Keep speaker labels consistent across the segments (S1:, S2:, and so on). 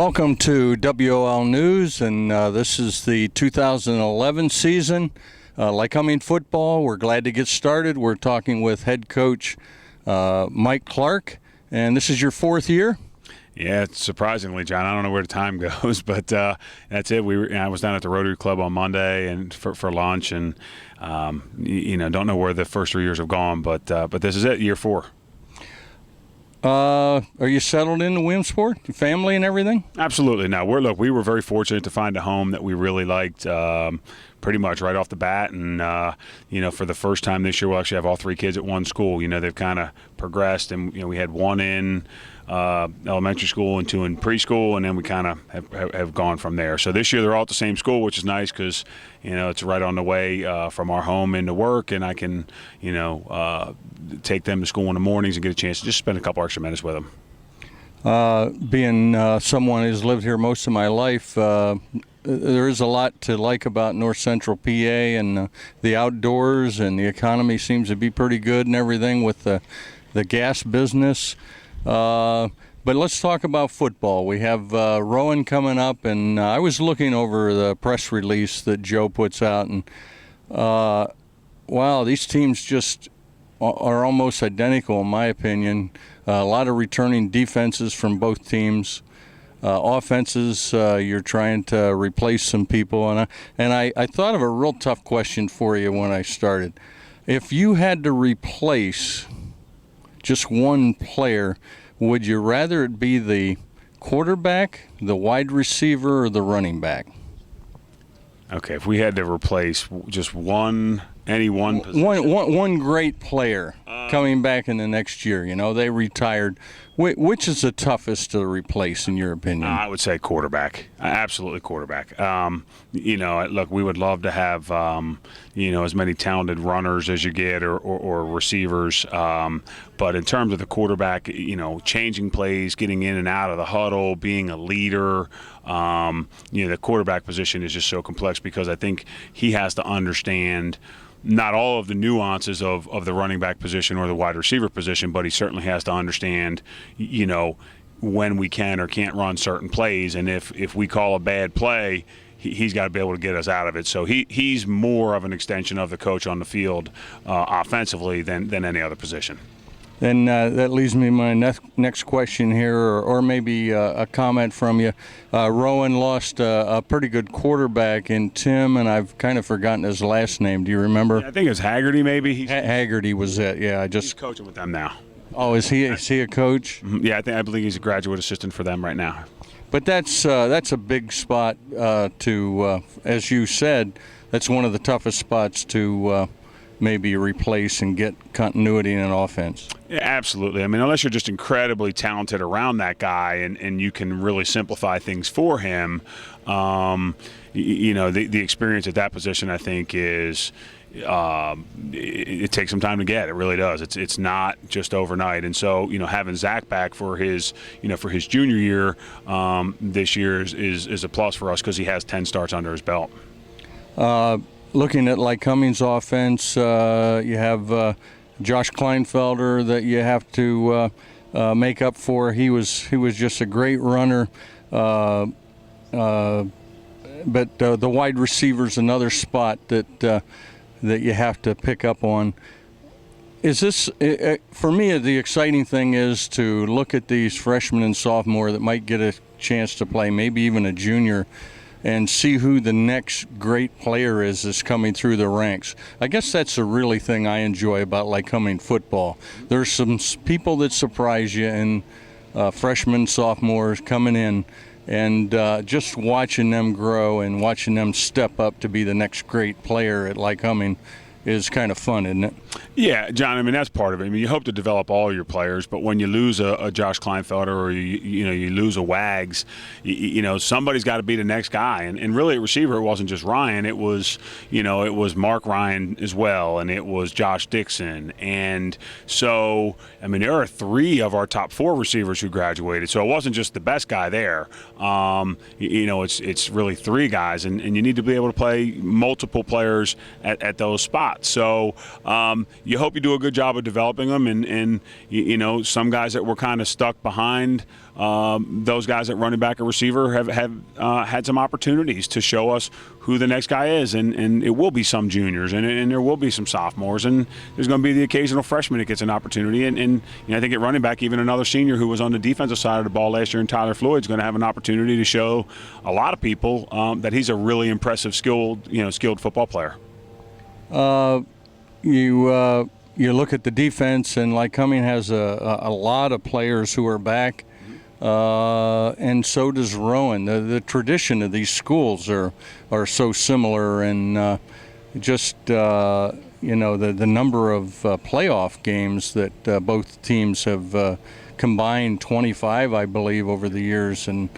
S1: Welcome to WOL News, and this is the 2011 season. Lycoming football, we're glad to get started. We're talking with head coach Mike Clark, and this is your fourth year?
S2: Yeah, surprisingly, John. I don't know where the time goes, but that's it. I was down at the Rotary Club on Monday and for lunch, and don't know where the first 3 years have gone, but this is it, year 4.
S1: Are you settled into Williamsport, your family and everything?
S2: Absolutely. No, we were very fortunate to find a home that we really liked. Pretty much right off the bat, and for the first time this year, we'll actually have all 3 kids at one school. They've kind of progressed, and we had 1 in elementary school and 2 in preschool, and then we kind of have gone from there. So this year they're all at the same school, which is nice because it's right on the way from our home into work, and I can take them to school in the mornings and get a chance to just spend a couple extra minutes with them.
S1: Being someone who's lived here most of my life, there is a lot to like about North Central PA, and the outdoors, and the economy seems to be pretty good and everything with the gas business. But let's talk about football. We have Rowan coming up, and I was looking over the press release that Joe puts out, and wow, these teams just are almost identical in my opinion. A lot of returning defenses from both teams. Offenses, you're trying to replace some people, and I thought of a real tough question for you when I started. If you had to replace just one player, would you rather it be the quarterback, the wide receiver, or the running back?
S2: Okay, if we had to replace just any one position.
S1: One great player coming back in the next year, they retired. Which is the toughest to replace, in your opinion?
S2: I would say quarterback. Absolutely quarterback. Look, we would love to have, as many talented runners as you get or receivers. But in terms of the quarterback, changing plays, getting in and out of the huddle, being a leader, the quarterback position is just so complex because I think he has to understand not all of the nuances of the running back position or the wide receiver position, but he certainly has to understand, when we can or can't run certain plays. And if we call a bad play, he's got to be able to get us out of it. So he's more of an extension of the coach on the field offensively than any other position.
S1: Then that leads me to my next question here, or maybe a comment from you. Rowan lost a pretty good quarterback in Tim, and I've kind of forgotten his last name. Do you remember?
S2: Yeah, I think it was Haggerty, maybe.
S1: Haggerty was it? Yeah,
S2: he's coaching with them now.
S1: Oh, is he a coach?
S2: Yeah, I believe he's a graduate assistant for them right now.
S1: But that's a big spot to, as you said, that's one of the toughest spots to maybe replace and get continuity in an offense.
S2: Yeah, absolutely. I mean, unless you're just incredibly talented around that guy and you can really simplify things for him, the experience at that position, I think, is it takes some time to get. It really does. It's not just overnight. And so, having Zach back for his junior year this year is a plus for us because he has 10 starts under his belt.
S1: Looking at Lycoming's offense, you have Josh Kleinfelder that you have to make up for. He was just a great runner, but the wide receiver's another spot that you have to pick up on. Is this, for me, the exciting thing is to look at these freshmen and sophomore that might get a chance to play, maybe even a junior, and see who the next great player is that's coming through the ranks. I guess that's the really thing I enjoy about Lycoming football. There's some people that surprise you, and freshmen, sophomores coming in, and just watching them grow and watching them step up to be the next great player at Lycoming is kind of fun, isn't it?
S2: Yeah, John, I mean, that's part of it. I mean, you hope to develop all your players, but when you lose a Josh Kleinfelder or you lose a Wags, somebody's got to be the next guy. And really at receiver, it wasn't just Ryan. It was, it was Mark Ryan as well, and it was Josh Dixon. And so, I mean, there are 3 of our top 4 receivers who graduated. So it wasn't just the best guy there. It's really 3 guys, and you need to be able to play multiple players at those spots. spot. So you hope you do a good job of developing them, and you know, some guys that were kind of stuck behind those guys at running back or receiver have had some opportunities to show us who the next guy is, and it will be some juniors, and there will be some sophomores, and there's going to be the occasional freshman that gets an opportunity, and you know, I think at running back, even another senior who was on the defensive side of the ball last year, and Tyler Floyd's going to have an opportunity to show a lot of people that he's a really impressive, skilled football player.
S1: You look at the defense, and Lycoming has a lot of players who are back. And so does Rowan. The tradition of these schools are so similar, and just you know, the number of playoff games that both teams have combined, 25, I believe, over the years, and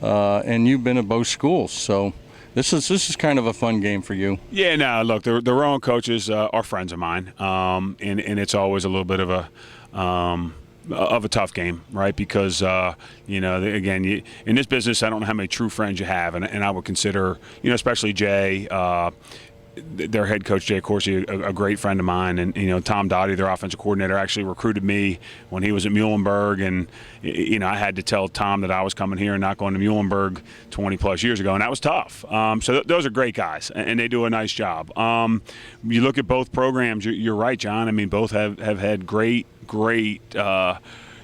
S1: you've been at both schools, so this is kind of a fun game for you. Yeah,
S2: no, look, the Rowan coaches are friends of mine, and it's always a little bit of a tough game, right? Because, you know, again, in this business, I don't know how many true friends you have, and I would consider, you know, especially Jay, their head coach, Jay Corsi, a great friend of mine, and, you know, Tom Dottie, their offensive coordinator, actually recruited me when he was at Muhlenberg, and, you know, I had to tell Tom that I was coming here and not going to Muhlenberg 20-plus years ago, and that was tough. So those are great guys, and they do a nice job. You look at both programs, you're right, John. I mean, both have had great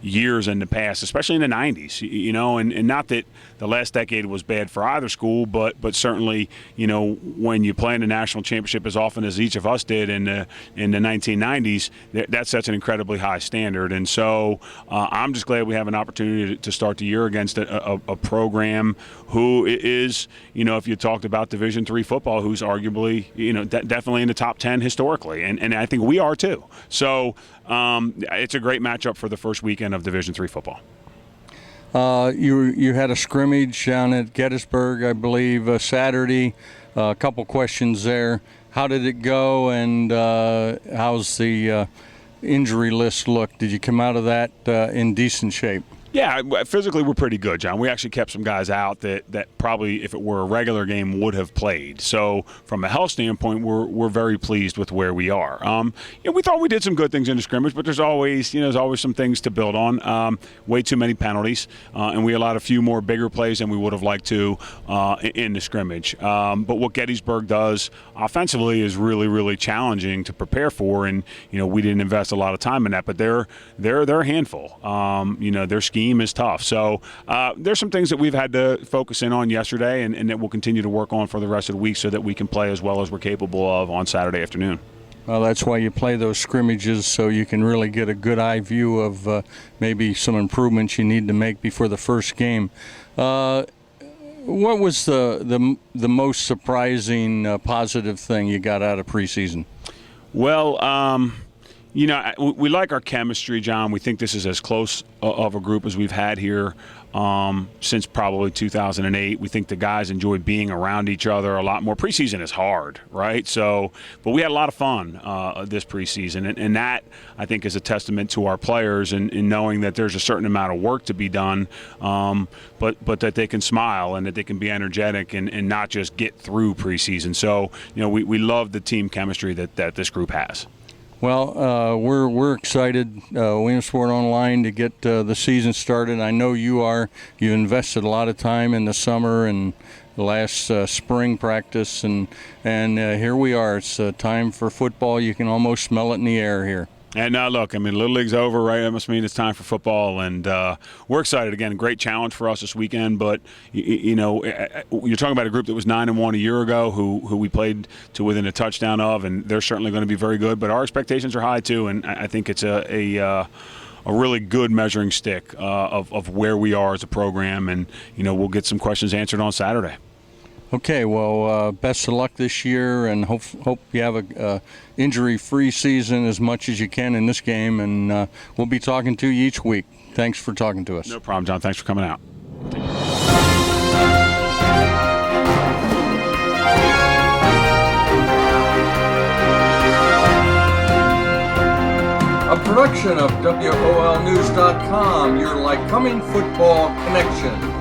S2: years in the past, especially in the 90s, you know, and not that the last decade was bad for either school, but certainly, you know, when you play in the national championship as often as each of us did in the 1990s, that sets an incredibly high standard. And so I'm just glad we have an opportunity to start the year against a program who is, you know, if you talked about Division III football, who's arguably, you know, definitely in the top 10 historically, and I think we are too. So it's a great matchup for the first weekend of Division III football.
S1: You had a scrimmage down at Gettysburg, I believe, Saturday. A couple questions there. How did it go, and how's the injury list look? Did you come out of that in decent shape?
S2: Yeah, physically we're pretty good, John. We actually kept some guys out that probably, if it were a regular game, would have played. So from a health standpoint, we're very pleased with where we are. You know, we thought we did some good things in the scrimmage, but there's always some things to build on. Way too many penalties, and we allowed a few more bigger plays than we would have liked to in the scrimmage. But what Gettysburg does offensively is really, really challenging to prepare for, and you know, we didn't invest a lot of time in that. But they're a handful. You know, their scheme is tough. So there's some things that we've had to focus in on yesterday, and that we'll continue to work on for the rest of the week so that we can play as well as we're capable of on Saturday afternoon.
S1: Well, that's why you play those scrimmages, so you can really get a good eye view of maybe some improvements you need to make before the first game. What was the most surprising positive thing you got out of preseason?
S2: Well, you know, we like our chemistry, John. We think this is as close of a group as we've had here since probably 2008. We think the guys enjoy being around each other a lot more. Preseason is hard, right? So, but we had a lot of fun this preseason, and that, I think, is a testament to our players and knowing that there's a certain amount of work to be done, but that they can smile and that they can be energetic and not just get through preseason. So, you know, we love the team chemistry that this group has.
S1: Well, we're excited, Williamsport Online, to get the season started. I know you are. You invested a lot of time in the summer and the last spring practice, and here we are. It's time for football. You can almost smell it in the air here.
S2: And now, look, I mean, Little League's over, right? That must mean it's time for football, and we're excited. Again, great challenge for us this weekend, but, you know, you're talking about a group that was 9-1 a year ago who we played to within a touchdown of, and they're certainly going to be very good, but our expectations are high, too, and I think it's a really good measuring stick of where we are as a program, and, you know, we'll get some questions answered on Saturday.
S1: Okay, well, best of luck this year, and hope you have a injury-free season as much as you can in this game, and we'll be talking to you each week. Thanks for talking to us.
S2: No problem, John. Thanks for coming out.
S1: A production of WOLnews.com, your Lycoming football connection.